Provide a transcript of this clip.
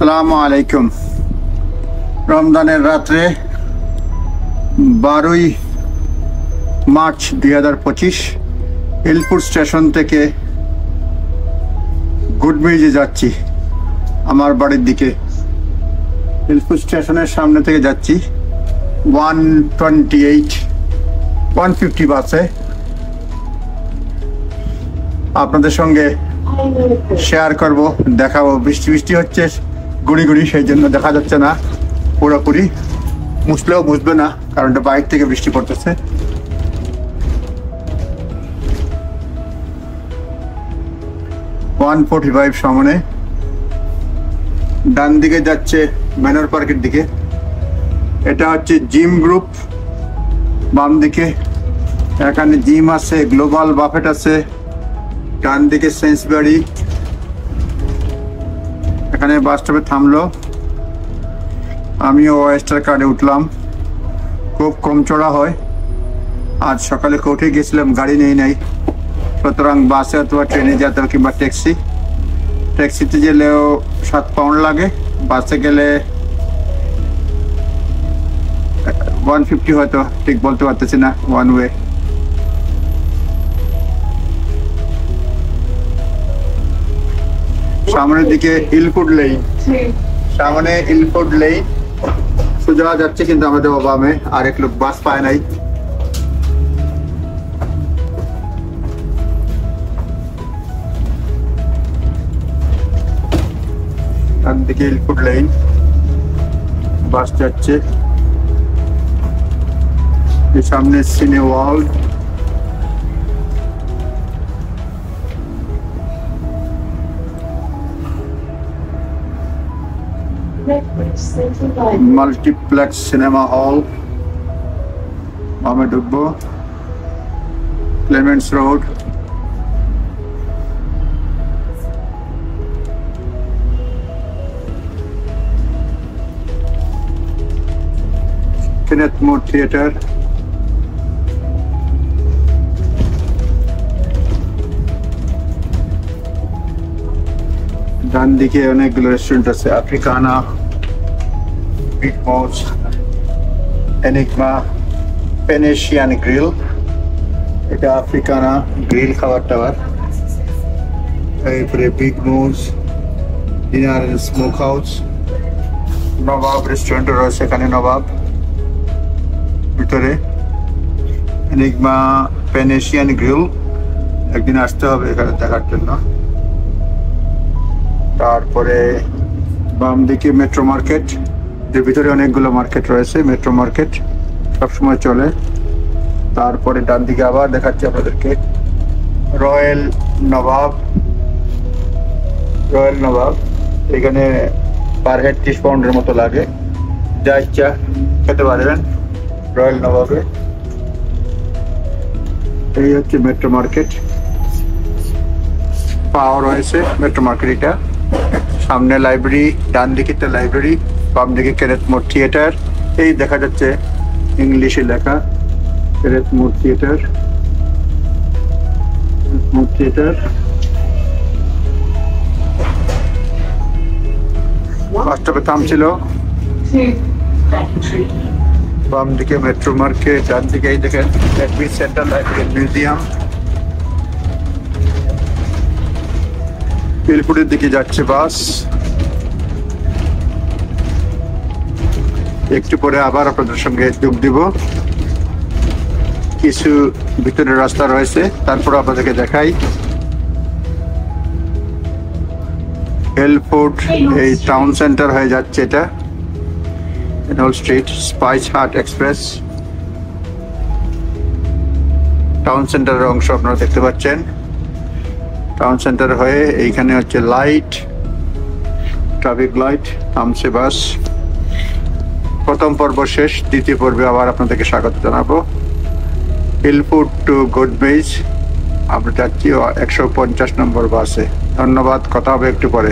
আসসালামু আলাইকুম। রমজানের রাত্রে 12ই মার্চ 2025 হিলপুর স্টেশন থেকে গুডব্রিজে যাচ্ছি আমার বাড়ির দিকে। হিলপুর স্টেশনের সামনে থেকে যাচ্ছি 150 বাসে। আপনাদের সঙ্গে শেয়ার করব, দেখাবো। বৃষ্টি বৃষ্টি হচ্ছে, গুড়ি গুড়ি, সেই জন্য দেখা যাচ্ছে না পুরোপুরি। মুছলেও মুছবে না, কারণ এটা বাইরে থেকে বৃষ্টি পড়তেছে। সামনে ডান দিকে যাচ্ছে ম্যানর পার্কের দিকে। এটা হচ্ছে জিম গ্রুপ। বাম দিকে এখানে জিম আছে, গ্লোবাল বাফেট আছে। ডান দিকে সেন্সবারি। এখানে বাস স্টপে থামলো, আমিও ওয়েস্টার কার্ডে উঠলাম। খুব কম চড়া হয়। আজ সকালে কোর্টে গেছিলাম, গাড়ি নেই নাই, সুতরাং বাসে অথবা ট্রেনে যেতে হবে, কিংবা ট্যাক্সিতে গেলেও 7 পাউন্ড লাগে। বাসে গেলে 150 হয়তো, ঠিক বলতে পারতেছি না। One way. সামনের দিকে ইলফুড লেইন, সামনে ইলফুড লেইন সোজা যাচ্ছে, কিন্তু আমাদের বামে আরেক লোক বাস পায় নাই। ডান দিকে ইলফুড লেইন, বাস যাচ্ছে। সামনে সিনে ওয়ার্ল্ড। Multiplex cinema hall. আমি ঢুকবো Clements Road. Kenneth More Theatre. ডান দিকে অনেকগুলো রেস্টুরেন্ট আছে। আফ্রিকানা, বিগ মাউস, এনিগমা, পেনেশিয়ান গ্রিল। এটা আফ্রিকানা গ্রিল, খাবার টাবার। এরপরে Big Mouse diner and smoke house. Nawab restaurant রয়েছে এখানে, নবাব ভিতরে। এনিগমা, পেনেশিয়ান গ্রিল, একদিন আসতে হবে এখানে দেখার জন্য। তারপরে বাম দিকে মেট্রো মার্কেট, এর ভিতরে অনেকগুলো মার্কেট রয়েছে। মেট্রো মার্কেট সবসময় চলে। তারপরে ডান দিকে আবার দেখাচ্ছি আপনাদেরকে রয়্যাল নবাব। রয়্যাল নবাব এখানে পার হেড 30 পাউন্ডের মতো লাগে, যা ইচ্ছা খেতে পারবেন রয়্যাল নবাবে। এই হচ্ছে মেট্রো মার্কেট। পাওয়ার রয়েছে মেট্রো মার্কেট। এটা সামনে লাইব্রেরি, ডান দিকে তো লাইব্রেরি, বাম দিকে কেনেথ মোর থিয়েটার। এই দেখা যাচ্ছে ইংলিশে লেখা কেনেথ মোর থিয়েটার। বাস স্টপে থামছিল। বাম দিকে মেট্রো মার্কেট, ডান দিকে এই দেখেন এডমিন সেন্টার, লাইব্রেরি, মিউজিয়াম। হিলপুরের দিকে যাচ্ছে বাস। একটু পরে আবার আপনাদের সঙ্গে যোগ দিব। কিছু ভিতরের রাস্তা রয়েছে, তারপর আপনাদেরকে দেখাই। হিলফোর্ড এই টাউন সেন্টার হয়ে যাচ্ছে। এটা এনল স্ট্রিট, স্পাইস হাট এক্সপ্রেস টাউন সেন্টারের অংশ আপনারা দেখতে পাচ্ছেন। টাউন সেন্টার হয়ে এইখানে হচ্ছে লাইট, ট্রাফিক লাইট, থামছে বাস। প্রথম পর্ব শেষ, দ্বিতীয় পর্বে আবার আপনাদেরকে স্বাগত জানাবো। হিলফুড টু গুডব্রিজ আমরা যাচ্ছি 150 নম্বর বাসে। ধন্যবাদ, কথা হবে একটু পরে।